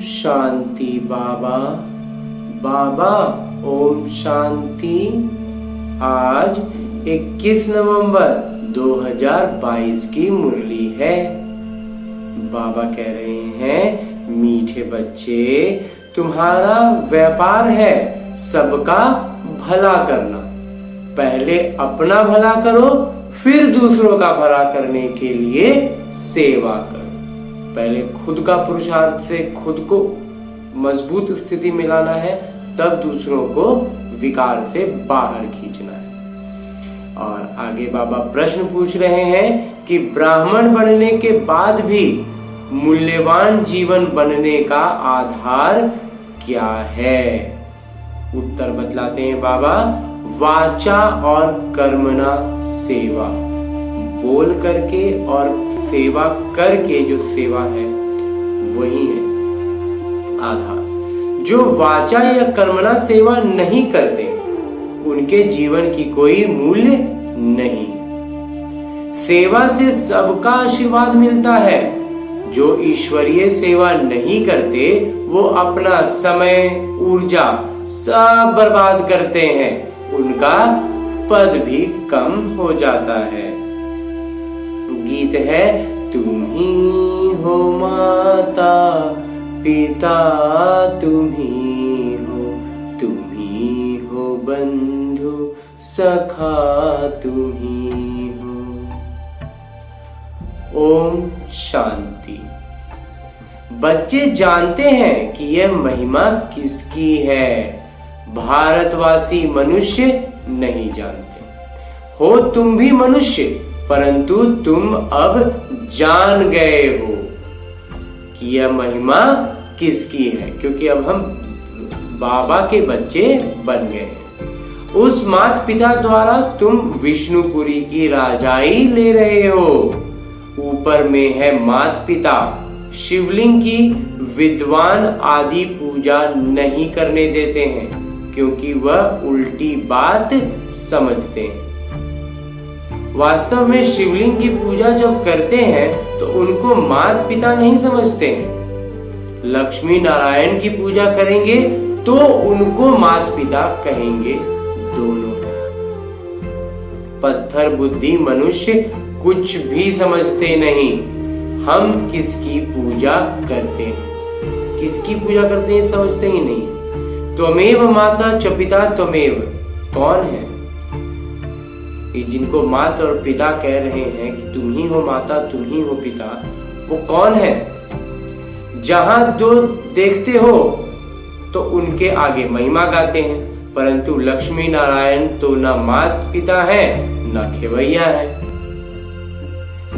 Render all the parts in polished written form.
शांति बाबा। बाबा ओम शांति। आज 21 नवंबर 2022 की मुरली है। बाबा कह रहे हैं, मीठे बच्चे, तुम्हारा व्यापार है सबका भला करना। पहले अपना भला करो, फिर दूसरों का भला करने के लिए सेवा करो। पहले खुद का पुरुषार्थ से खुद को मजबूत स्थिति में लाना है, तब दूसरों को विकार से बाहर खींचना है। और आगे बाबा प्रश्न पूछ रहे हैं कि ब्राह्मण बनने के बाद भी मूल्यवान जीवन बनने का आधार क्या है। उत्तर बतलाते हैं बाबा, वाचा और कर्मणा सेवा। बोल करके और सेवा करके जो सेवा है वही है आधार। जो वाचा या कर्मणा सेवा नहीं करते उनके जीवन की कोई मूल्य नहीं। सेवा से सबका आशीर्वाद मिलता है। जो ईश्वरीय सेवा नहीं करते वो अपना समय ऊर्जा सब बर्बाद करते हैं, उनका पद भी कम हो जाता है। गीत है, तुम ही हो माता पिता, तुम ही हो बंधु सखा, तुम ही हो। ओम शांति। बच्चे जानते हैं कि यह महिमा किसकी है। भारतवासी मनुष्य नहीं जानते हो। तुम भी मनुष्य, परंतु तुम अब जान गए हो कि यह महिमा किसकी है, क्योंकि अब हम बाबा के बच्चे बन गए हैं। उस माता पिता द्वारा तुम विष्णुपुरी की राजाई ले रहे हो। ऊपर में है माता पिता। शिवलिंग की विद्वान आदि पूजा नहीं करने देते हैं, क्योंकि वह उल्टी बात समझते हैं। वास्तव में शिवलिंग की पूजा जब करते हैं तो उनको माता पिता नहीं समझते हैं। लक्ष्मी नारायण की पूजा करेंगे तो उनको माता पिता कहेंगे, दोनों। पत्थर बुद्धि मनुष्य कुछ भी समझते नहीं। हम किसकी पूजा करते हैं, किसकी पूजा करते हैं समझते ही नहीं। त्वमेव माता च पिता त्वमेव, कौन है जिनको माता और पिता कह रहे हैं कि तुम ही हो माता तुम ही हो पिता, वो कौन है। जहां दो देखते हो तो उनके आगे महिमा गाते हैं, परंतु लक्ष्मी नारायण तो न माता पिता है न खेवैया है,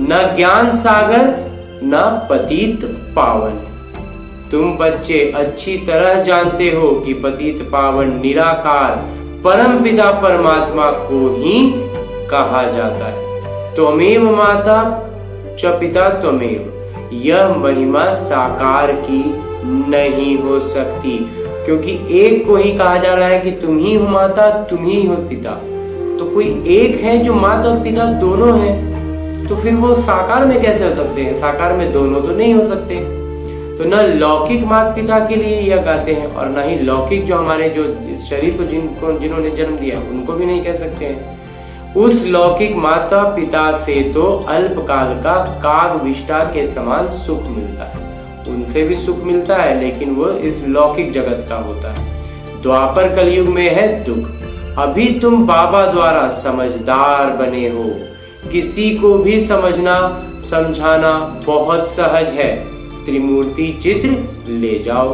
न ज्ञान सागर न पतित पावन। तुम बच्चे अच्छी तरह जानते हो कि पतित पावन निराकार परम पिता परमात्मा को ही कहा जाता है। त्वमेव माता च पिता त्वमेव, यह महिमा साकार की नहीं हो सकती, क्योंकि एक को ही कहा जा रहा है कि तुम ही हो माता तुम ही हो पिता। तो कोई एक है जो माता और पिता दोनों हैं, तो फिर वो साकार में कैसे हो सकते हैं। साकार में दोनों तो नहीं हो सकते। तो न लौकिक माता पिता के लिए यह गाते हैं और न ही लौकिक जो हमारे जो शरीर को जिन्होंने जन्म दिया उनको भी नहीं कह सकते हैं। उस लौकिक माता पिता से तो अल्पकाल का काग विष्ठा के समान सुख मिलता है, उनसे भी सुख मिलता है, लेकिन वो इस लौकिक जगत का होता है। द्वापर कलयुग में है दुख। अभी तुम बाबा द्वारा समझदार बने हो। किसी को भी समझना समझाना बहुत सहज है। त्रिमूर्ति चित्र ले जाओ।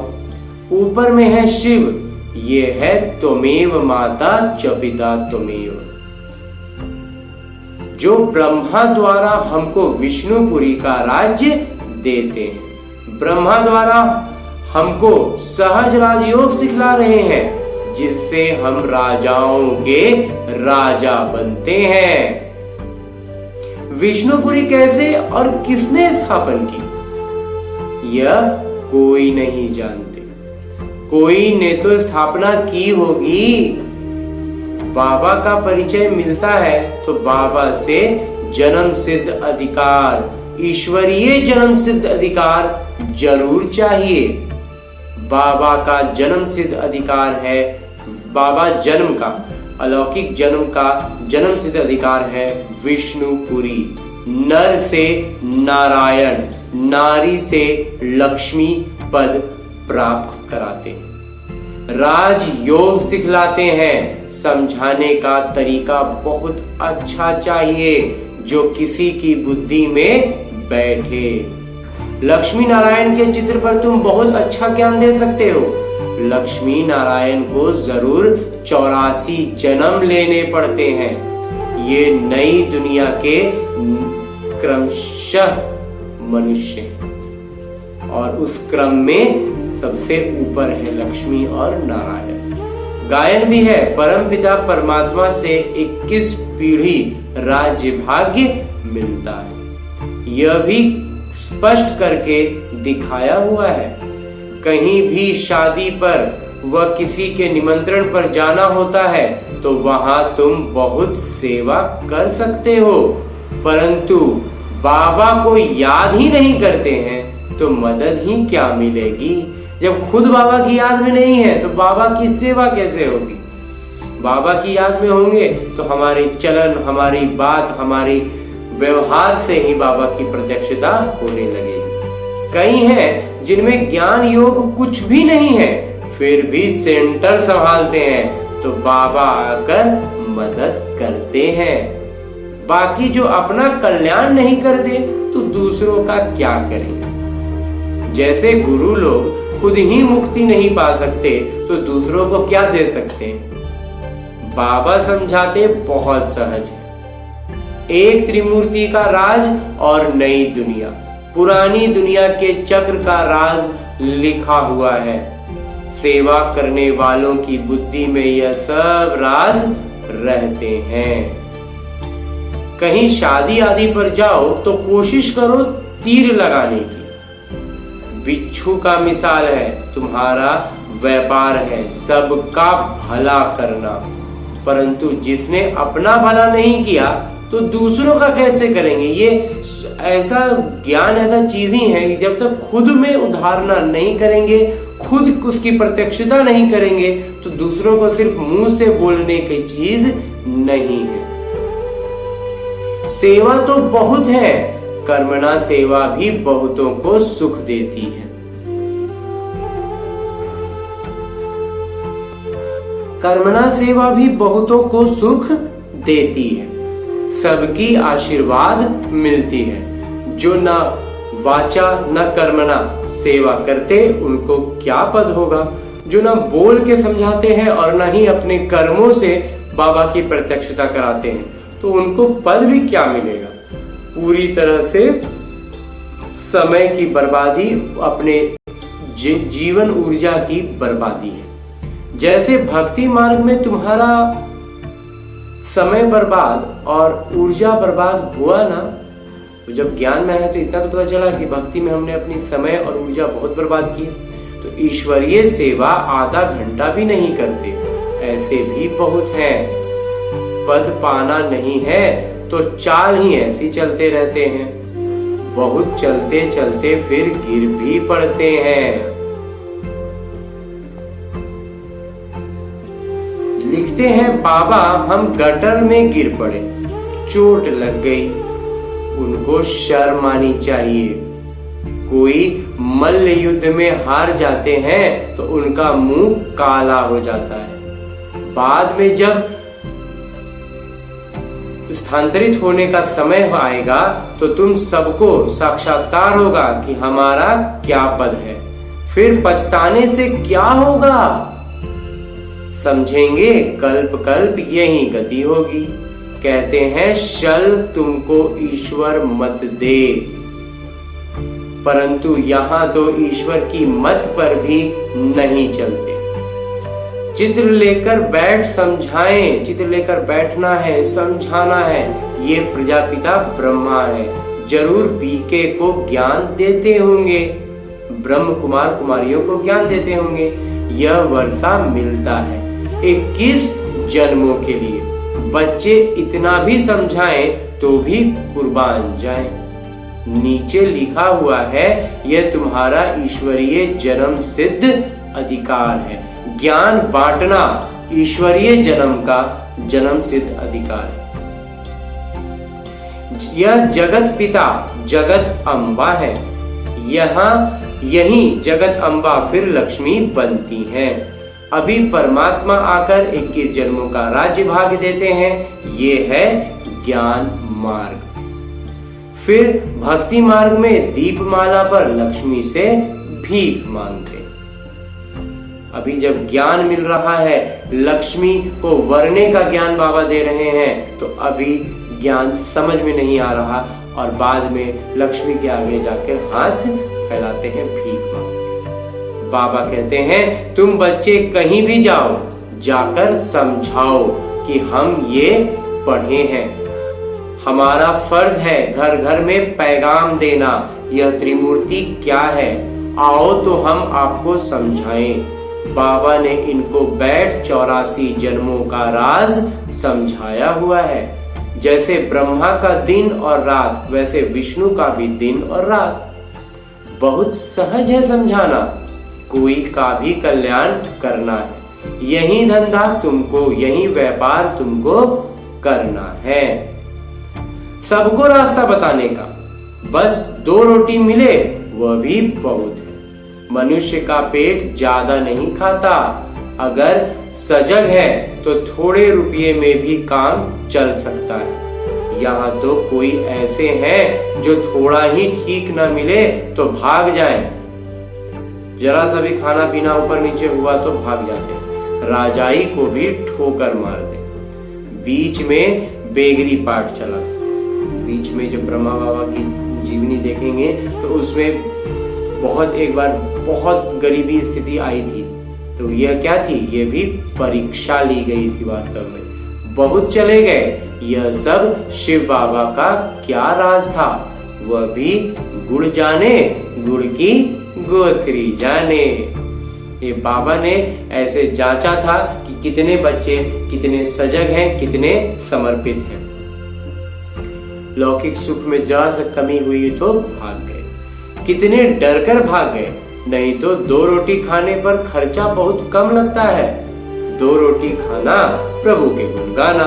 ऊपर में है शिव, ये है त्वमेव माता च पिता त्वमेव। जो ब्रह्मा द्वारा हमको विष्णुपुरी का राज्य देते हैं। ब्रह्मा द्वारा हमको सहज राजयोग सिखला रहे हैं, जिससे हम राजाओं के राजा बनते हैं। विष्णुपुरी कैसे और किसने स्थापन की, यह कोई नहीं जानते। कोई ने तो स्थापना की होगी। बाबा का परिचय मिलता है तो बाबा से जन्म सिद्ध अधिकार, ईश्वरीय जन्म सिद्ध अधिकार जरूर चाहिए। बाबा का जन्म सिद्ध अधिकार है, बाबा जन्म का, अलौकिक जन्म का जन्म सिद्ध अधिकार है विष्णुपुरी। नर से नारायण, नारी से लक्ष्मी पद प्राप्त कराते हैं। राज योग सिखलाते हैं। समझाने का तरीका बहुत अच्छा चाहिए जो किसी की बुद्धि में बैठे। लक्ष्मी नारायण के चित्र पर तुम बहुत अच्छा ज्ञान दे सकते हो। लक्ष्मी नारायण को जरूर 84 जन्म लेने पड़ते हैं। ये नई दुनिया के क्रमशः मनुष्य हैं और उस क्रम में सबसे ऊपर है लक्ष्मी और नारायण। गायन भी है, परमपिता परमात्मा से 21 पीढ़ी राज्य भाग्य मिलता है। यह भी स्पष्ट करके दिखाया हुआ है। कहीं भी शादी पर व किसी के निमंत्रण पर जाना होता है तो वहां तुम बहुत सेवा कर सकते हो, परंतु बाबा को याद ही नहीं करते हैं तो मदद ही क्या मिलेगी। जब खुद बाबा की याद में नहीं है तो बाबा की सेवा कैसे होगी। बाबा की याद में होंगे तो हमारी चलन, हमारी बात, हमारी व्यवहार से ही बाबा की प्रत्यक्षता होने लगेगी। कई हैं जिनमें ज्ञान योग कुछ भी नहीं है फिर भी सेंटर संभालते हैं तो बाबा आकर मदद करते हैं। बाकी जो अपना कल्याण नहीं करते तो दूसरों का क्या करेंगे। जैसे गुरु लोग खुद ही मुक्ति नहीं पा सकते तो दूसरों को क्या दे सकते हैं। बाबा समझाते बहुत सहज है। एक त्रिमूर्ति का राज और नई दुनिया, पुरानी दुनिया के चक्र का राज लिखा हुआ है। सेवा करने वालों की बुद्धि में यह सब राज रहते हैं। कहीं शादी आदि पर जाओ तो कोशिश करो तीर लगाने की। बिच्छू का मिसाल है, तुम्हारा व्यापार है सबका भला करना, परंतु जिसने अपना भला नहीं किया तो दूसरों का कैसे करेंगे। ये ऐसा ज्ञान, ऐसा चीज ही है जब तक खुद में उधारना नहीं करेंगे, खुद उसकी प्रत्यक्षता नहीं करेंगे तो दूसरों को सिर्फ मुंह से बोलने की चीज नहीं है। सेवा तो बहुत है, कर्मणा सेवा भी बहुतों को सुख देती है। कर्मणा सेवा भी बहुतों को सुख देती है। सबकी आशीर्वाद मिलती है। जो न वाचा न कर्मणा सेवा करते उनको क्या पद होगा। जो न बोल के समझाते हैं और न ही अपने कर्मों से बाबा की प्रत्यक्षता कराते हैं तो उनको पद भी क्या मिलेगा। पूरी तरह से समय की बर्बादी, अपने जीवन ऊर्जा की बर्बादी है। जैसे भक्ति मार्ग में तुम्हारा समय बर्बाद और ऊर्जा बर्बाद हुआ ना, तो जब ज्ञान में है तो इतना तो पता चला कि भक्ति में हमने अपनी समय और ऊर्जा बहुत बर्बाद की। तो ईश्वरीय सेवा आधा घंटा भी नहीं करते, ऐसे भी बहुत हैं। पद पाना नहीं है तो चाल ही ऐसी चलते रहते हैं। बहुत चलते चलते फिर गिर भी पड़ते हैं। लिखते हैं बाबा हम गटर में गिर पड़े, चोट लग गई। उनको शर्म आनी चाहिए। कोई मल्ल युद्ध में हार जाते हैं तो उनका मुंह काला हो जाता है। बाद में जब स्थानांतरित होने का समय आएगा तो तुम सबको साक्षात्कार होगा कि हमारा क्या पद है। फिर पछताने से क्या होगा। समझेंगे कल्प कल्प यही गति होगी। कहते हैं शल तुमको ईश्वर मत दे, परंतु यहां तो ईश्वर की मत पर भी नहीं चलते। चित्र लेकर बैठ समझाएं, चित्र लेकर बैठना है, समझाना है। ये प्रजापिता ब्रह्मा है, जरूर बीके को ज्ञान देते होंगे, ब्रह्म कुमार कुमारियों को ज्ञान देते होंगे। यह वर्षा मिलता है 21 जन्मों के लिए। बच्चे इतना भी समझाएं तो भी कुर्बान जाएं। नीचे लिखा हुआ है यह तुम्हारा ईश्वरीय जन्म सिद्ध अधिकार है। ज्ञान बांटना ईश्वरीय जन्म का जन्म सिद्ध अधिकार है। यह जगत पिता जगत अम्बा है। यही जगत अम्बा फिर लक्ष्मी बनती हैं। अभी परमात्मा आकर 21 जन्मों का राज्य भाग देते हैं। ये है ज्ञान मार्ग। फिर भक्ति मार्ग में दीपमाला पर लक्ष्मी से भीख मांगते। अभी जब ज्ञान मिल रहा है, लक्ष्मी को वरने का ज्ञान बाबा दे रहे हैं, तो अभी ज्ञान समझ में नहीं आ रहा और बाद में लक्ष्मी के आगे जाकर हाथ फैलाते हैं भीख मांगते। बाबा कहते हैं तुम बच्चे कहीं भी जाओ, जाकर समझाओ कि हम ये पढ़े हैं। हमारा फर्ज है घर घर में पैगाम देना, यह त्रिमूर्ति क्या है, आओ तो हम आपको समझाएं। बाबा ने इनको बैठ 84 जन्मों का राज समझाया हुआ है। जैसे ब्रह्मा का दिन और रात, वैसे विष्णु का भी दिन और रात। बहुत सहज है समझाना, कोई का भी कल्याण करना है। यही धंधा तुमको, यही व्यापार तुमको करना है। सबको रास्ता बताने का, बस 2 रोटी मिले वह भी बहुत है। मनुष्य का पेट ज्यादा नहीं खाता, अगर सजग है तो थोड़े रुपये में भी काम चल सकता है। यहाँ तो कोई ऐसे हैं जो थोड़ा ही ठीक न मिले तो भाग जाए, जरा सा भी खाना पीना ऊपर नीचे हुआ तो भाग जाते, राजाई को भी ठोकर मार दे। बीच में बेगरी पाठ चला, बीच में जब ब्रह्मा बाबा की जीवनी देखेंगे तो उसमें एक बार बहुत गरीबी स्थिति आई थी, तो यह क्या थी, यह भी परीक्षा ली गई थी। वास्तव में बहुत चले गए, यह सब शिव बाबा का क्या राज था, वह भी गुड़ जाने गुड़ की गोथरी जाने। ये बाबा ने ऐसे जांचा था कि कितने बच्चे कितने सजग हैं, कितने समर्पित हैं। लौकिक सुख में जरा सा कमी हुई तो भाग गए, कितने डरकर भाग गए। नहीं तो 2 रोटी खाने पर खर्चा बहुत कम लगता है। 2 रोटी खाना, प्रभु के गुण गाना,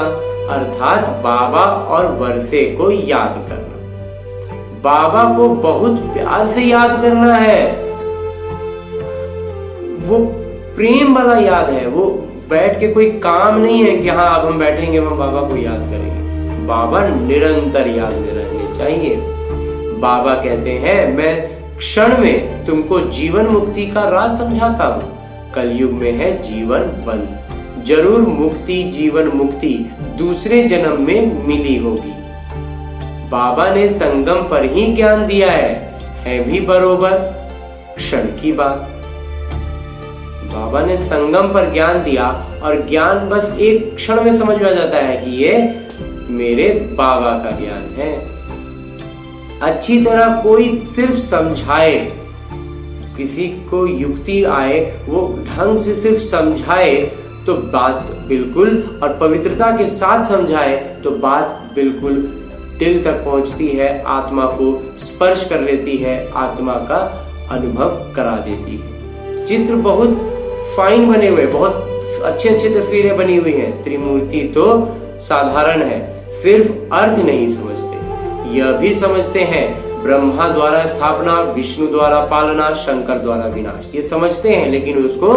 अर्थात बाबा और वर्षे को याद करना। बाबा को बहुत प्यार से याद करना है, वो प्रेम वाला याद है। वो बैठ के कोई काम नहीं है कि हाँ अब हम बैठेंगे हम बाबा को याद करेंगे। बाबा निरंतर याद में रहने चाहिए। बाबा कहते हैं मैं क्षण में तुमको जीवन मुक्ति का राज समझाता हूँ। कलयुग में है जीवन बंद, जरूर मुक्ति जीवन मुक्ति दूसरे जन्म में मिली होगी। बाबा ने संगम पर ही ज्ञान दिया है भी बरोबर क्षण की बात। बाबा ने संगम पर ज्ञान दिया और ज्ञान बस एक क्षण में समझ में आ जाता है कि ये मेरे बाबा का ज्ञान है। अच्छी तरह कोई सिर्फ समझाए, किसी को युक्ति आए, वो ढंग से सिर्फ समझाए तो बात बिल्कुल, और पवित्रता के साथ समझाए तो बात बिल्कुल दिल तक पहुंचती है, आत्मा को स्पर्श कर लेती है, आत्मा का अनुभव करा देती है। चित्र बहुत फाइन बने हुए, बहुत अच्छे अच्छे तस्वीरें बनी हुई हैं। त्रिमूर्ति तो साधारण है, सिर्फ अर्थ नहीं समझते। यह भी समझते हैं ब्रह्मा द्वारा स्थापना, विष्णु द्वारा पालना, शंकर द्वारा विनाश, ये समझते हैं, लेकिन उसको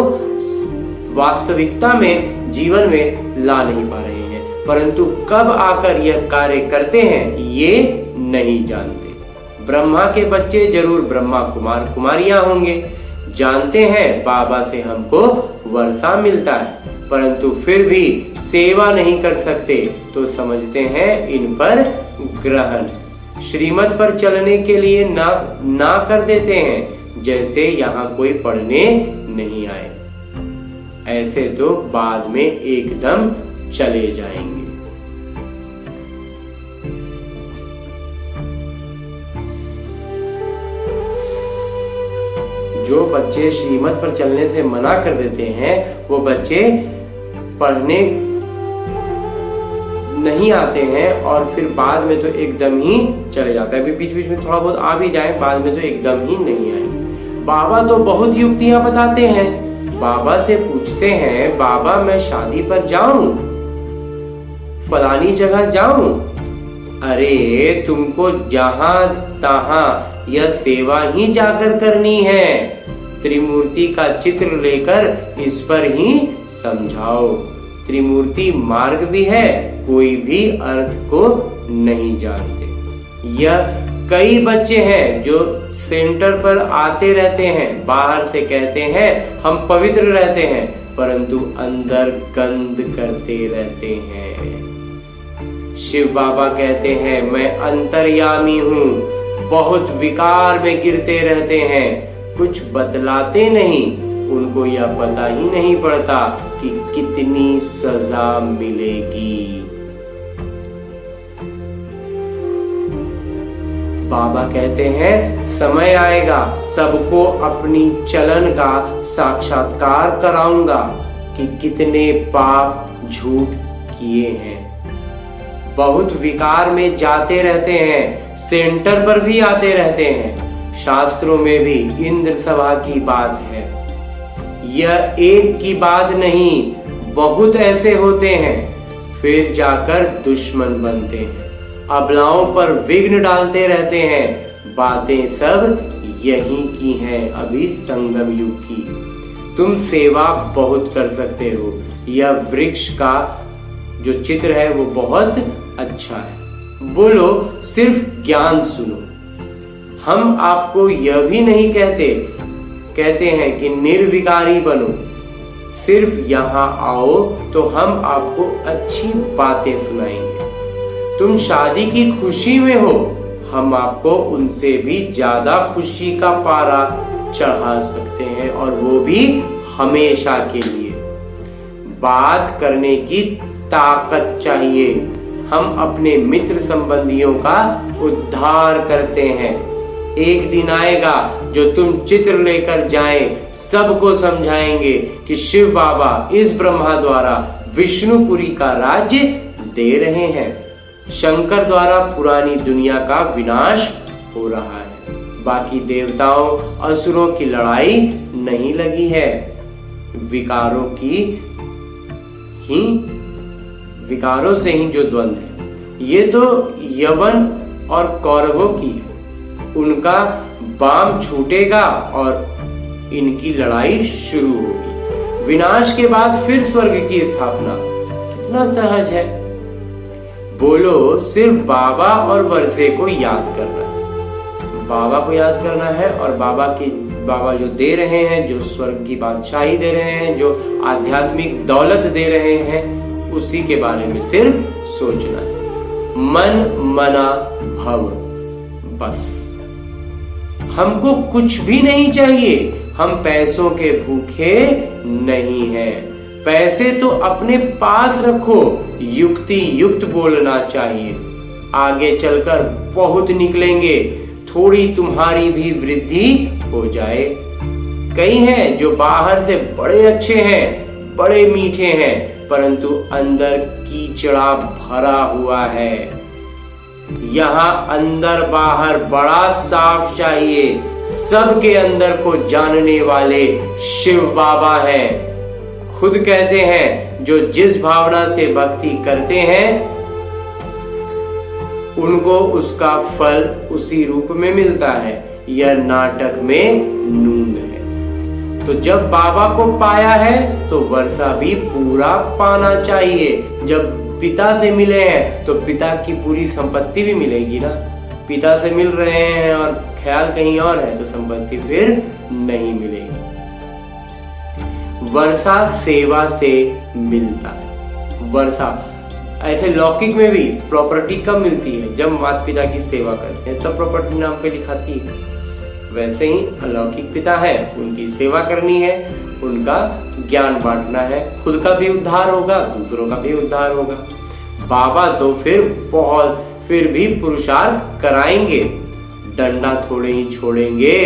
वास्तविकता में जीवन में ला नहीं पा रहे हैं। परंतु कब आकर यह कार्य करते हैं ये नहीं जानते। ब्रह्मा के बच्चे जरूर ब्रह्मा कुमार कुमारियां होंगे, जानते हैं बाबा से हमको वर्षा मिलता है, परंतु फिर भी सेवा नहीं कर सकते तो समझते हैं इन पर ग्रहण। श्रीमत पर चलने के लिए ना कर देते हैं, जैसे यहाँ कोई पढ़ने नहीं आए। ऐसे तो बाद में एकदम चले जाएंगे। जो बच्चे श्रीमत पर चलने से मना कर देते हैं वो बच्चे पढ़ने नहीं आते हैं और फिर बाद में तो एकदम ही चले जाते हैं। अभी बीच बीच में थोड़ा बहुत आ भी जाए, बाद में तो एकदम ही नहीं आए। बाबा तो बहुत युक्तियां बताते हैं। बाबा से पूछते हैं, बाबा मैं शादी पर जाऊं, फलानी जगह जाऊं। अरे तुमको जहां तहां यह सेवा ही जाकर करनी है। त्रिमूर्ति का चित्र लेकर इस पर ही समझाओ। त्रिमूर्ति मार्ग भी है, कोई भी अर्थ को नहीं जानते। यह कई बच्चे हैं जो सेंटर पर आते रहते हैं, बाहर से कहते हैं हम पवित्र रहते हैं, परंतु अंदर गंद करते रहते हैं। शिव बाबा कहते हैं मैं अंतर्यामी हूँ, बहुत विकार में गिरते रहते हैं, कुछ बतलाते नहीं। उनको यह पता ही नहीं पड़ता कि कितनी सजा मिलेगी। बाबा कहते हैं समय आएगा, सबको अपनी चलन का साक्षात्कार कराऊंगा कि कितने पाप झूठ किए हैं। बहुत विकार में जाते रहते हैं, सेंटर पर भी आते रहते हैं। शास्त्रों में भी इंद्र सभा की बात है। यह एक की बात नहीं, बहुत ऐसे होते हैं, फिर जाकर दुश्मन बनते हैं, अबलाओं पर विघ्न डालते रहते हैं। बातें सब यही की हैं, अभी संगम युग की। तुम सेवा बहुत कर सकते हो। यह वृक्ष का जो चित्र है वो बहुत अच्छा है। बोलो सिर्फ ज्ञान सुनो। हम आपको यह भी नहीं कहते हैं कि निर्विकारी बनो। सिर्फ यहाँ आओ तो हम आपको अच्छी बातें सुनाएंगे। तुम शादी की खुशी में हो, हम आपको उनसे भी ज्यादा खुशी का पारा चढ़ा सकते हैं, और वो भी हमेशा के लिए। बात करने की ताकत चाहिए। हम अपने मित्र संबंधियों का उद्धार करते हैं। एक दिन आएगा जो तुम चित्र लेकर जाएं, सबको समझाएंगे कि शिव बाबा इस ब्रह्मा द्वारा विष्णुपुरी का राज्य दे रहे हैं। शंकर द्वारा पुरानी दुनिया का विनाश हो रहा है। बाकी देवताओं असुरों की लड़ाई नहीं लगी है। विकारों से ही जो द्वंद है, ये तो यवन और कौरवों की है। उनका बाम छूटेगा और इनकी लड़ाई शुरू होगी। विनाश के बाद फिर स्वर्ग की स्थापना, कितना सहज है। बोलो सिर्फ बाबा और वर्षे को याद करना है। बाबा को याद करना है, और बाबा जो दे रहे हैं, जो स्वर्ग की बादशाही दे रहे हैं, जो आध्यात्मिक दौलत दे रहे हैं, उसी के बारे में सिर्फ सोचना है। मन मना भव, बस। हमको कुछ भी नहीं चाहिए। हम पैसों के भूखे नहीं हैं। पैसे तो अपने पास रखो, युक्ति युक्त बोलना चाहिए। आगे चलकर बहुत निकलेंगे, थोड़ी तुम्हारी भी वृद्धि हो जाए। कई हैं जो बाहर से बड़े अच्छे हैं, बड़े मीठे हैं, परंतु अंदर कीचड़ा भरा हुआ है। यहाँ अंदर बाहर बड़ा साफ चाहिए। सबके अंदर को जानने वाले शिव बाबा हैं। खुद कहते हैं जो जिस भावना से भक्ति करते हैं उनको उसका फल उसी रूप में मिलता है। यह नाटक में नून है। तो जब बाबा को पाया है तो वर्षा भी पूरा पाना चाहिए। जब पिता से मिले हैं तो पिता की पूरी संपत्ति भी मिलेगी ना। पिता से मिल रहे हैं और ख्याल कहीं और है तो संपत्ति फिर नहीं मिलेगी। वर्षा सेवा से मिलता है। वर्षा ऐसे लौकिक में भी प्रॉपर्टी कब मिलती है? जब माता पिता की सेवा करते हैं तब प्रॉपर्टी नाम पे लिखाती है। वैसे ही अलौकिक पिता है, उनकी सेवा करनी है, उनका ज्ञान बांटना है, खुद का भी उद्धार होगा, दूसरों का भी उद्धार होगा। बाबा तो फिर भी पुरुषार्थ कराएंगे, डंडा थोड़े ही छोड़ेंगे।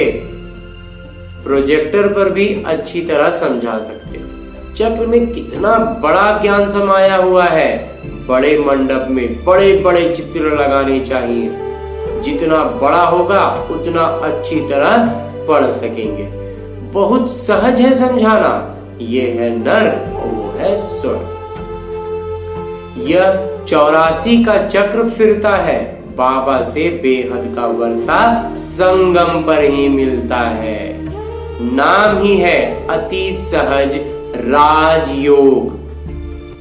प्रोजेक्टर पर भी अच्छी तरह समझा सकते हैं। चक्र में कितना बड़ा ज्ञान समाया हुआ है। बड़े मंडप में बड़े बड़े चित्र लगाने चाहिए। जितना बड़ा होगा उतना अच्छी तरह पढ़ सकेंगे। बहुत सहज है समझाना। ये है नर और वो है स्वर्ग। यह 84 का चक्र फिरता है। बाबा से बेहद का वर्षा संगम पर ही मिलता है। नाम ही है अति सहज राजयोग,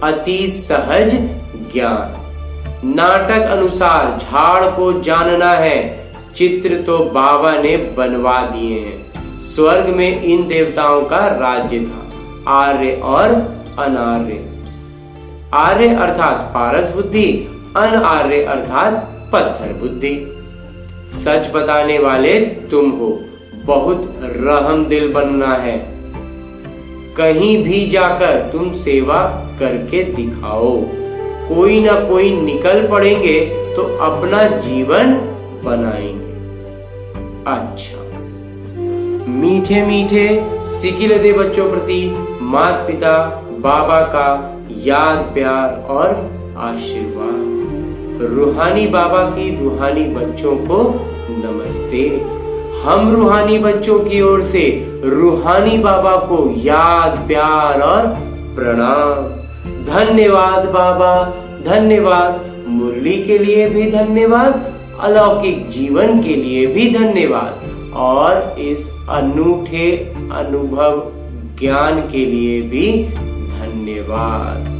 अति सहज ज्ञान। नाटक अनुसार झाड़ को जानना है। चित्र तो बाबा ने बनवा दिए हैं। स्वर्ग में इन देवताओं का राज्य था, आर्य और अनार्य। आर्य अर्थात पारस बुद्धि, अनार्य अर्थात पत्थर बुद्धि। सच बताने वाले तुम हो। बहुत रहम दिल बनना है। कहीं भी जाकर तुम सेवा करके दिखाओ। कोई ना कोई निकल पड़ेंगे तो अपना जीवन बनाएंगे। अच्छा, मीठे मीठे सिकिल दे बच्चों प्रति माता पिता बाबा का याद प्यार और आशीर्वाद। रूहानी बाबा की रूहानी बच्चों को नमस्ते। हम रूहानी बच्चों की ओर से रूहानी बाबा को याद प्यार और प्रणाम। धन्यवाद बाबा, धन्यवाद। मुरली के लिए भी धन्यवाद, अलौकिक जीवन के लिए भी धन्यवाद और इस अनूठे अनुभव ज्ञान के लिए भी धन्यवाद।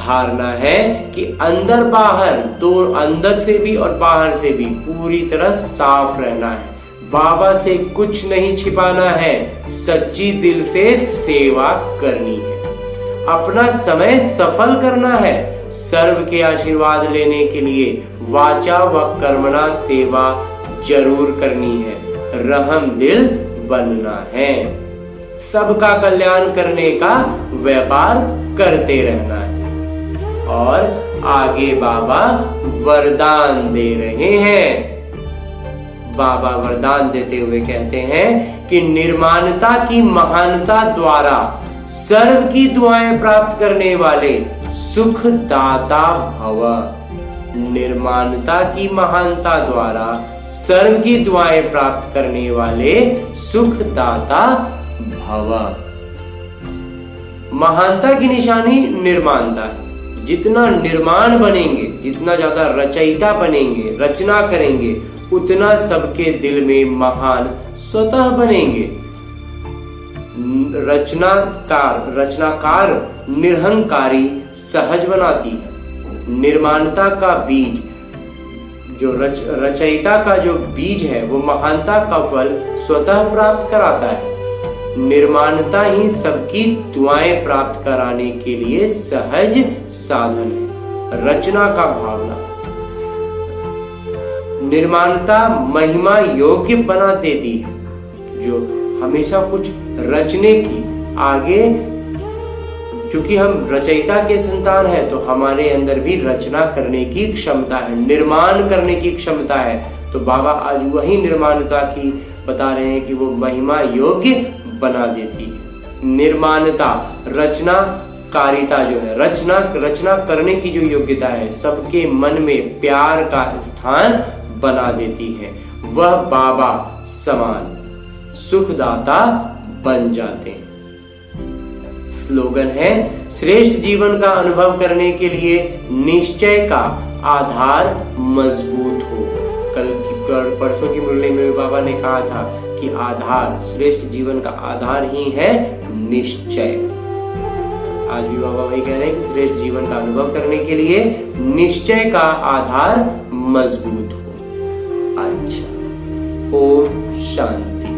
धारणा है कि अंदर बाहर, तो अंदर से भी और बाहर से भी पूरी तरह साफ रहना है। बाबा से कुछ नहीं छिपाना है। सच्ची दिल से सेवा करनी है। अपना समय सफल करना है। सर्व के आशीर्वाद लेने के लिए वाचा व कर्मणा सेवा जरूर करनी है। रहम दिल बनना है। सबका कल्याण करने का व्यापार करते रहना है। और आगे बाबा वरदान दे रहे हैं। बाबा वरदान देते हुए कहते हैं कि निर्माणता की महानता द्वारा सर्व की दुआएं प्राप्त करने वाले सुखदाता भव। निर्माणता की महानता द्वारा सर्व की दुआएं प्राप्त करने वाले सुखदाता भव। महानता की निशानी निर्माणता है। जितना निर्माण बनेंगे, जितना ज्यादा रचयिता बनेंगे, रचना करेंगे, उतना सबके दिल में महान स्वतः बनेंगे। रचनाकार निरहंकारी सहज बनाती है। निर्माणता का बीज, जो रचयिता का जो बीज है, वो महानता का फल स्वतः प्राप्त कराता है। निर्माणता ही सबकी दुआएं प्राप्त कराने के लिए सहज साधन है। रचना का भावना, निर्माणता महिमा योग्य बना देती है। जो हमेशा कुछ रचने की आगे, चूंकि हम रचयिता के संतान हैं तो हमारे अंदर भी रचना करने की क्षमता है, निर्माण करने की क्षमता है। तो बाबा आज वही निर्माणता की बता रहे हैं कि वो महिमा योग्य बना देती है। निर्माणता, रचना कारिता जो है, रचना करने की जो योग्यता है, सबके मन में प्यार का स्थान बना देती है। वह बाबा समान सुखदाता बन जाते हैं। स्लोगन है, श्रेष्ठ जीवन का अनुभव करने के लिए निश्चय का आधार मजबूत हो। परसों की मुरली में बाबा ने कहा था कि आधार, श्रेष्ठ जीवन का आधार ही है निश्चय। आज भी बाबा वही कह रहे हैं कि श्रेष्ठ जीवन का अनुभव करने के लिए निश्चय का आधार मजबूत हो। अच्छा, ओम शांति।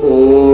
ओम